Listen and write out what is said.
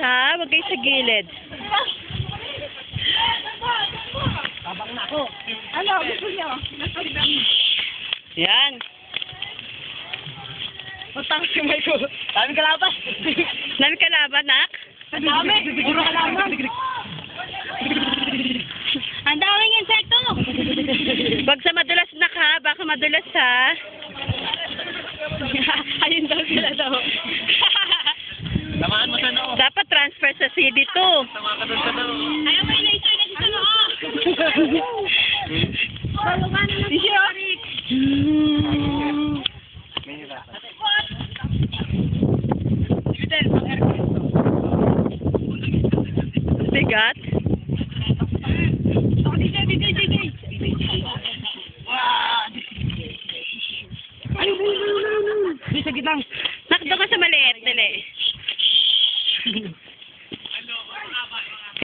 ha? Huwag kayo sa gilid. Tabang na ako. Ano, gusto niyo? Yan. Matang si Michael. Dami kalaban. Dami kalaban, nak? Ang dami. Puro kalaban. Ang daming insekto. Huwag sa madulas, nak, ha? Baka madulas, ha? Ayun daw sila daw. Tamaan mo sa noo. Dapat transfer sa CD2. Tama ka doon sa noo. Ayaw, may laser na dito, no? Bago ka na.